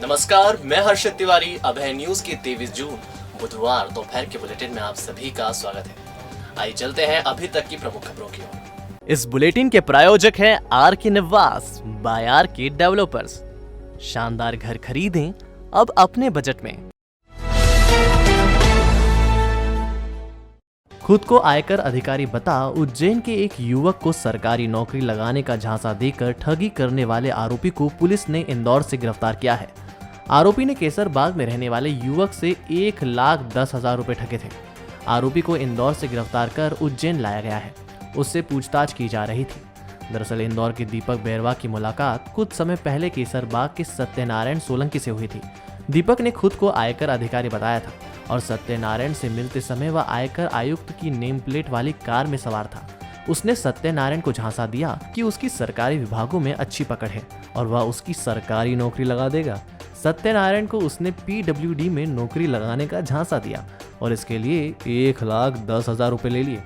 नमस्कार, मैं हर्षित तिवारी। अभय न्यूज की 23 जून बुधवार दोपहर के बुलेटिन में आप सभी का स्वागत है। आइए चलते हैं अभी तक की प्रमुख खबरों की ओर। इस बुलेटिन के प्रायोजक हैं आर के निवास बाय आर के डेवलपर्स। शानदार घर खरीदें अब अपने बजट में। खुद को आयकर अधिकारी बता उज्जैन के एक युवक को सरकारी नौकरी लगाने का झांसा देकर ठगी करने वाले आरोपी को पुलिस ने इंदौर से गिरफ्तार किया है। आरोपी ने केसरबाग में रहने वाले युवक से 1,10,000 रुपए ठगे थे। आरोपी को इंदौर से गिरफ्तार कर उज्जैन लाया गया है। उससे पूछताछ की जा रही थी। दरअसल इंदौर के दीपक बैरवा की मुलाकात कुछ समय पहले केसरबाग के सत्यनारायण सोलंकी से हुई थी। दीपक ने खुद को आयकर अधिकारी बताया था और सत्यनारायण से मिलते समय वह आयकर आयुक्त की नेम प्लेट वाली कार में सवार था। उसने सत्यनारायण को झांसा दिया कि उसकी सरकारी विभागों में अच्छी पकड़ है और वह उसकी सरकारी नौकरी लगा देगा। सत्यनारायण को उसने PWD में नौकरी लगाने का झांसा दिया और इसके लिए 1,10,000 रुपए ले लिए।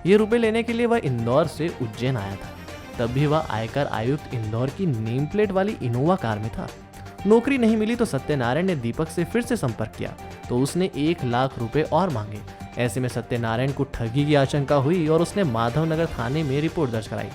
ये रुपए लेने के लिए वह इंदौर से उज्जैन आया था। तब भी वह आयकर आयुक्त इंदौर की नेम प्लेट वाली इनोवा कार में था। नौकरी नहीं मिली तो सत्यनारायण ने दीपक से फिर से संपर्क किया तो उसने 1,00,000 रुपए और मांगे। ऐसे में सत्यनारायण को ठगी की आशंका हुई और उसने माधवनगर थाने में रिपोर्ट दर्ज कराई।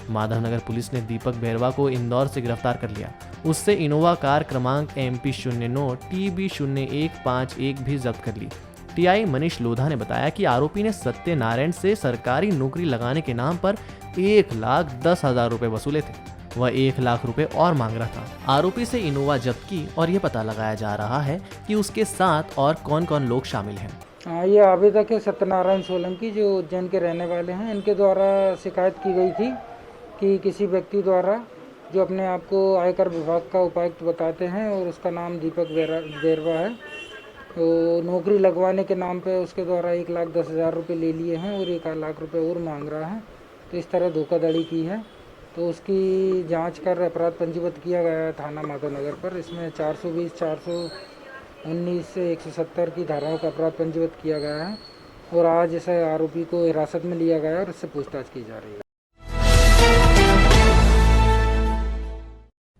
माधवनगर पुलिस ने दीपक बैरवा को इंदौर से गिरफ्तार कर लिया। उससे इनोवा कार क्रमांक MP09 TB0151 भी जब्त कर ली। TI मनीष लोधा ने बताया कि आरोपी ने सत्यनारायण से सरकारी नौकरी लगाने के नाम पर 1,10,000 रुपए वसूले थे। वह 1,00,000 रुपए और मांग रहा था। आरोपी से इनोवा जब्त की और यह पता लगाया जा रहा है कि उसके साथ और कौन कौन लोग शामिल हैं। ये आवेदक है सत्यनारायण सोलंकी जो उज्जैन के रहने वाले हैं। इनके द्वारा शिकायत की गई थी कि किसी व्यक्ति द्वारा जो अपने आप को आयकर विभाग का उपायुक्त बताते हैं और उसका नाम दीपक बैरवा है, तो नौकरी लगवाने के नाम पे उसके द्वारा 1,10,000 रुपये ले लिए हैं और 1,00,000 रुपये और मांग रहा है। तो इस तरह धोखाधड़ी की है। तो उसकी जांच कर अपराध पंजीबद्ध किया गया है थाना माधवनगर पर। इसमें 420, 419 से 170 की धाराओं का अपराध पंजीबद्ध किया गया है और आज इस आरोपी को हिरासत में लिया गया है और इससे पूछताछ की जा रही है।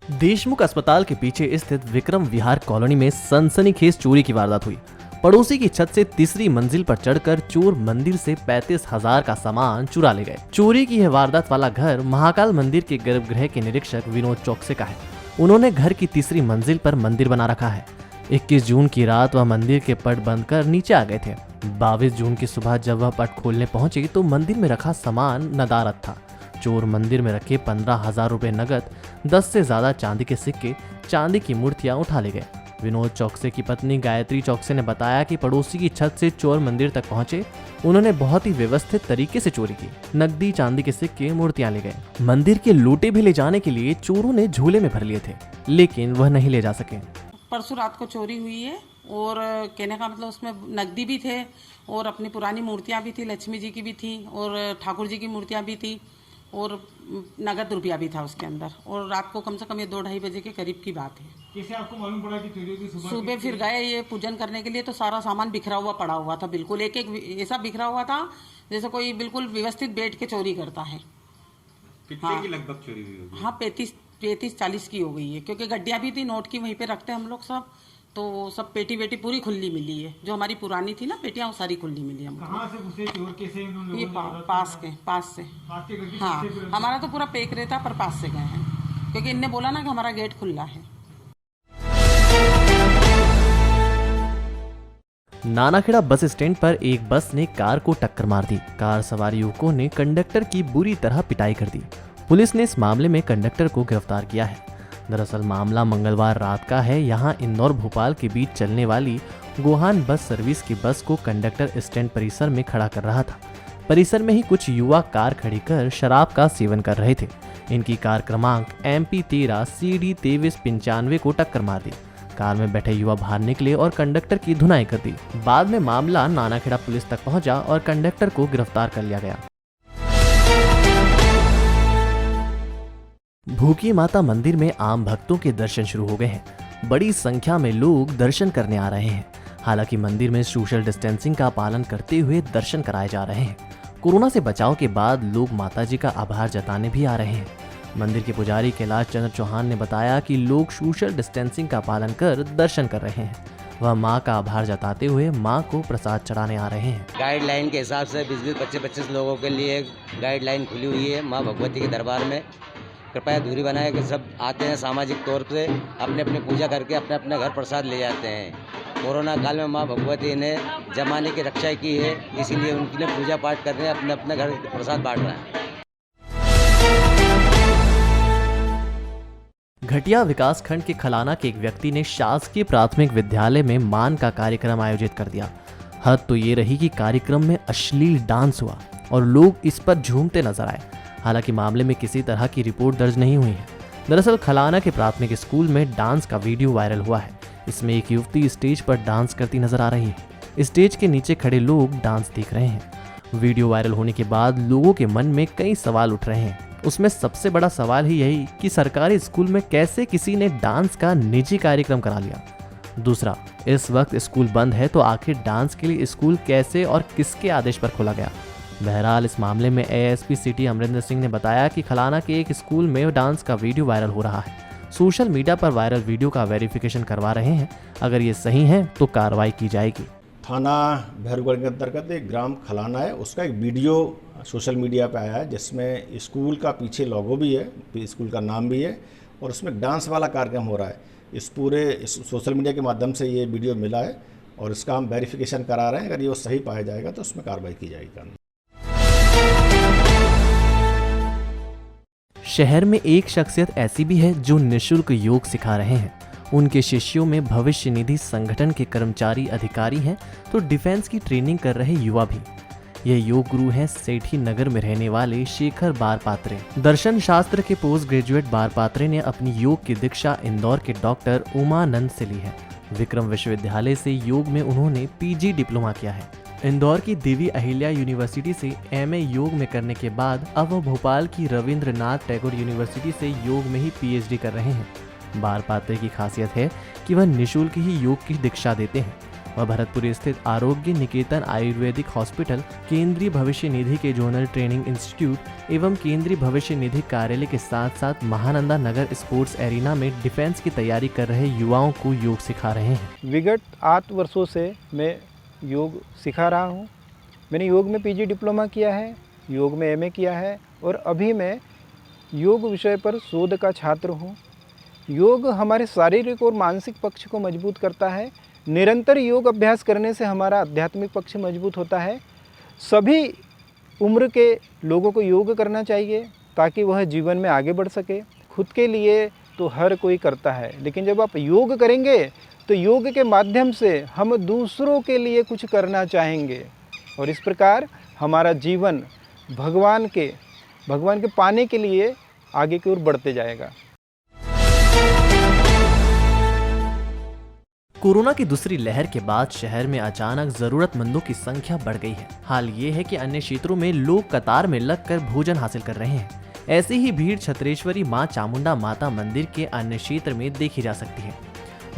देशमुख अस्पताल के पीछे स्थित विक्रम विहार कॉलोनी में सनसनीखेज चोरी की वारदात हुई। पड़ोसी की छत से तीसरी मंजिल पर चढ़कर चोर मंदिर से 35,000 का सामान चुरा ले गए। चोरी की यह वारदात वाला घर महाकाल मंदिर के गर्भगृह के निरीक्षक विनोद चौकसे का है। उन्होंने घर की तीसरी मंजिल पर मंदिर बना रखा है। 21 जून की रात वह मंदिर के पट बंद कर नीचे आ गए थे। 22 जून की सुबह जब वह पट खोलने पहुंचे तो मंदिर में रखा सामान नदारद था। चोर मंदिर में रखे 15,000 रुपए नगद, 10 से ज्यादा चांदी के सिक्के, चांदी की मूर्तियां उठा ले गए। विनोद चौकसे की पत्नी गायत्री चौकसे ने बताया कि पड़ोसी की छत से चोर मंदिर तक पहुंचे। उन्होंने बहुत ही व्यवस्थित तरीके से चोरी की। नकदी, चांदी के सिक्के, मूर्तियां ले गए। मंदिर के लोटे भी ले जाने के लिए चोरों ने झोले में भर लिए थे, लेकिन वह नहीं ले जा सके। परसों रात को चोरी हुई है और कहने का मतलब उसमें नकदी भी थे और अपनी पुरानी मूर्तियां भी थी, लक्ष्मी जी की भी थी और ठाकुर जी की मूर्तियां भी थी और नगद रुपया भी था उसके अंदर। और रात को कम से कम ये 2-2:30 बजे के करीब की बात है। कैसे आपको मालूम पड़ा कि चोरी हुई? सुबह फिर गए ये पूजन करने के लिए तो सारा सामान बिखरा हुआ पड़ा हुआ था। बिल्कुल एक एक ऐसा बिखरा हुआ था जैसे कोई बिल्कुल व्यवस्थित बैठ के चोरी करता है। कितने की लगभग चोरी हुई होगी? हाँ, 35-40 की हो गई है क्योंकि गड्डियाँ भी थी, नोट की वहीं पे रखते हम लोग सब। तो सब पेटी वेटी पूरी खुली मिली है। जो हमारी पुरानी थी ना पेटियां वो सारी खुली मिली हमको। कहाँ से घुसे चोर? कैसे इन्होंने? ये पास के हाँ, हमारा तो पूरा पेक रहता पर पास से गए हैं क्योंकि इनने बोला ना कि हमारा गेट खुला है। नानाखेड़ा बस स्टैंड पर एक बस ने कार को टक्कर मार दी। कार सवार युवकों ने कंडक्टर की बुरी तरह पिटाई कर दी। पुलिस ने इस मामले में कंडक्टर को गिरफ्तार किया है। दरअसल मामला मंगलवार रात का है। यहां इंदौर भोपाल के बीच चलने वाली गोहान बस सर्विस की बस को कंडक्टर स्टैंड परिसर में खड़ा कर रहा था। परिसर में ही कुछ युवा कार खड़ी कर शराब का सेवन कर रहे थे। इनकी कार क्रमांक MP13 CD 2395 को टक्कर मार दी। कार में बैठे युवा बाहर निकले और कंडक्टर की धुनाई कर दी। बाद में मामला नानाखेड़ा पुलिस तक पहुंचा और कंडक्टर को गिरफ्तार कर लिया गया। भूखी माता मंदिर में आम भक्तों के दर्शन शुरू हो गए हैं। बड़ी संख्या में लोग दर्शन करने आ रहे हैं। हालांकि मंदिर में सोशल डिस्टेंसिंग का पालन करते हुए दर्शन कराए जा रहे हैं। कोरोना से बचाव के बाद लोग माताजी का आभार जताने भी आ रहे हैं। मंदिर के पुजारी कैलाश चंद्र चौहान ने बताया कि लोग सोशल डिस्टेंसिंग का पालन कर दर्शन कर रहे हैं। वह मां का आभार जताते हुए मां को प्रसाद चढ़ाने आ रहे हैं। गाइडलाइन के हिसाब से 20-20, 25-25 लोगों के लिए गाइडलाइन खुली हुई है मां भगवती के दरबार में। कृपया दूरी बनाए कि सब आते हैं सामाजिक तौर पे अपने अपने पूजा करके अपने अपने घर प्रसाद ले जाते हैं। कोरोना काल में मां भगवती ने जमाने की रक्षा की है, इसीलिए उनके लिए पूजा पाठ कर रहे हैं, अपने अपने घर प्रसाद बांट रहे हैं। घटिया विकास खंड के खलाना के एक व्यक्ति ने शासकीय प्राथमिक विद्यालय में मान का कार्यक्रम आयोजित कर दिया। हद तो ये रही कि कार्यक्रम में अश्लील डांस हुआ और लोग इस पर झूमते नजर आए। हालांकि मामले में किसी तरह की रिपोर्ट दर्ज नहीं हुई है। दरअसल खलाना के प्राथमिक स्कूल में डांस का वीडियो वायरल हुआ है। इसमें एक युवती स्टेज पर डांस करती नजर आ रही है। स्टेज के नीचे खड़े लोग डांस देख रहे हैं। वीडियो वायरल होने के बाद लोगों के मन में कई सवाल उठ रहे हैं। उसमें सबसे बड़ा सवाल ही यही कि सरकारी स्कूल में कैसे किसी ने डांस का निजी कार्यक्रम करा लिया। दूसरा, इस वक्त स्कूल बंद है तो आखिर डांस के लिए स्कूल कैसे और किसके आदेश पर खोला गया। बहरहाल इस मामले में एएसपी सिटी अमरिंदर सिंह ने बताया कि खलाना के एक स्कूल में डांस का वीडियो वायरल हो रहा है। सोशल मीडिया पर वायरल वीडियो का वेरिफिकेशन करवा रहे हैं। अगर ये सही है तो कार्रवाई की जाएगी। थाना भैरवगढ़ के अंतर्गत एक ग्राम खलाना है, उसका एक वीडियो सोशल मीडिया पे आया है जिसमें स्कूल का पीछे लोगो भी है, स्कूल का नाम भी है और उसमें डांस वाला कार्यक्रम हो रहा है। इस पूरे सोशल मीडिया के माध्यम से ये वीडियो मिला है और इसका हम वेरिफिकेशन करा रहे हैं। अगर ये सही पाया जाएगा तो उसमें कार्रवाई की जाएगी। शहर में एक शख्सियत ऐसी भी है जो निःशुल्क योग सिखा रहे हैं। उनके शिष्यों में भविष्य निधि संगठन के कर्मचारी अधिकारी हैं तो डिफेंस की ट्रेनिंग कर रहे युवा भी। यह योग गुरु हैं सेठी नगर में रहने वाले शेखर बारपात्रे। दर्शन शास्त्र के पोस्ट ग्रेजुएट बारपात्रे ने अपनी योग की दीक्षा इंदौर के डॉक्टर उमानंद से ली है। विक्रम विश्वविद्यालय से योग में उन्होंने पीजी डिप्लोमा किया है। इंदौर की देवी अहिल्या यूनिवर्सिटी से एमए योग में करने के बाद अब वह भोपाल की रविंद्रनाथ टैगोर यूनिवर्सिटी से योग में ही पीएचडी कर रहे हैं। बारपात्रे की खासियत है कि वह निःशुल्क ही योग की दीक्षा देते हैं। वह भरतपुर स्थित आरोग्य निकेतन आयुर्वेदिक हॉस्पिटल, केंद्रीय भविष्य निधि के जोनल ट्रेनिंग इंस्टीट्यूट एवं केंद्रीय भविष्य निधि कार्यालय के साथ साथ महानंदा नगर स्पोर्ट्स एरिना में डिफेंस की तैयारी कर रहे युवाओं को योग सिखा रहे हैं। विगत 8 वर्षों से मैं योग सिखा रहा हूँ। मैंने योग में पीजी डिप्लोमा किया है, योग में एमए किया है और अभी मैं योग विषय पर शोध का छात्र हूँ। योग हमारे शारीरिक और मानसिक पक्ष को मजबूत करता है। निरंतर योग अभ्यास करने से हमारा आध्यात्मिक पक्ष मजबूत होता है। सभी उम्र के लोगों को योग करना चाहिए ताकि वह जीवन में आगे बढ़ सके। खुद के लिए तो हर कोई करता है, लेकिन जब आप योग करेंगे तो योग के माध्यम से हम दूसरों के लिए कुछ करना चाहेंगे और इस प्रकार हमारा जीवन भगवान के पाने के लिए आगे की ओर बढ़ते जाएगा। कोरोना की दूसरी लहर के बाद शहर में अचानक जरूरतमंदों की संख्या बढ़ गई है। हाल ये है कि अन्य क्षेत्रों में लोग कतार में लगकर भोजन हासिल कर रहे हैं। ऐसी ही भीड़ छत्रेश्वरी मां चामुंडा माता मंदिर के अन्य क्षेत्र में देखी जा सकती है।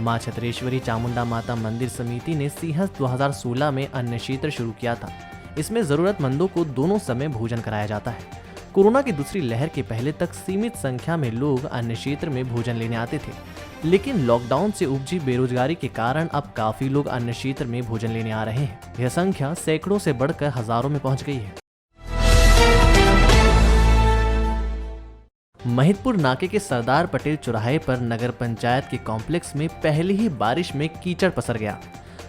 मां छत्रेश्वरी चामुंडा माता मंदिर समिति ने सिंहस्थ 2016 में अन्न क्षेत्र शुरू किया था। इसमें जरूरतमंदों को दोनों समय भोजन कराया जाता है। कोरोना की दूसरी लहर के पहले तक सीमित संख्या में लोग अन्न क्षेत्र में भोजन लेने आते थे, लेकिन लॉकडाउन से उपजी बेरोजगारी के कारण अब काफी लोग अन्न क्षेत्र में भोजन लेने आ रहे हैं। यह संख्या सैकड़ों से बढ़कर हजारों में पहुंच गई है। महिदपुर नाके के सरदार पटेल चौराहे पर नगर पंचायत के कॉम्प्लेक्स में पहली ही बारिश में कीचड़ पसर गया।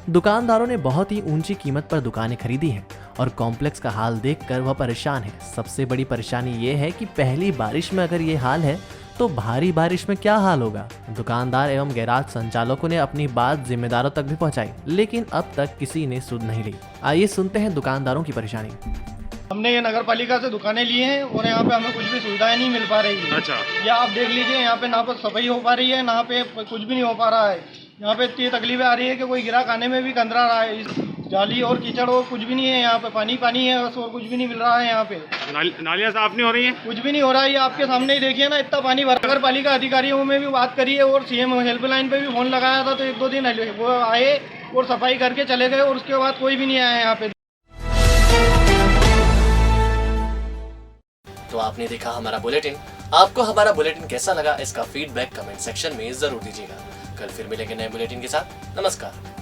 दुकानदारों ने बहुत ही ऊंची कीमत पर दुकानें खरीदी हैं और कॉम्प्लेक्स का हाल देखकर वह परेशान है। सबसे बड़ी परेशानी ये है कि पहली बारिश में अगर ये हाल है तो भारी बारिश में क्या हाल होगा। दुकानदार एवं गैराज संचालकों ने अपनी बात जिम्मेदारों तक भी पहुंचाई, लेकिन अब तक किसी ने सुध नहीं ली। आइए सुनते हैं दुकानदारों की परेशानी। हमने ये नगर पालिका से दुकानें ली हैं और यहाँ पे हमें कुछ भी सुविधाएं नहीं मिल पा रही है। अच्छा। या आप देख लीजिए, यहाँ पे ना तो सफाई हो पा रही है, ना पे कुछ भी नहीं हो पा रहा है। यहाँ पे इतनी तकलीफें आ रही है कि कोई ग्राहक आने में भी कंदरा रहा है। जाली और कीचड़ और कुछ भी नहीं है, यहाँ पे पानी पानी है बस, और कुछ भी नहीं मिल रहा है। यहाँ पे नालियाँ साफ नहीं हो रही है, कुछ भी नहीं हो रहा है। ये आपके सामने ही देखिए ना, इतना पानी भर। नगर पालिका अधिकारियों में भी बात करी है और सीएम हेल्पलाइन पे भी फोन लगाया था, तो 1-2 दिन वो आए और सफाई करके चले गए और उसके बाद कोई भी नहीं आया यहाँ पे। तो आपने देखा हमारा बुलेटिन। आपको हमारा बुलेटिन कैसा लगा, इसका फीडबैक कमेंट सेक्शन में जरूर दीजिएगा। कल फिर मिलेंगे नए बुलेटिन के साथ। नमस्कार।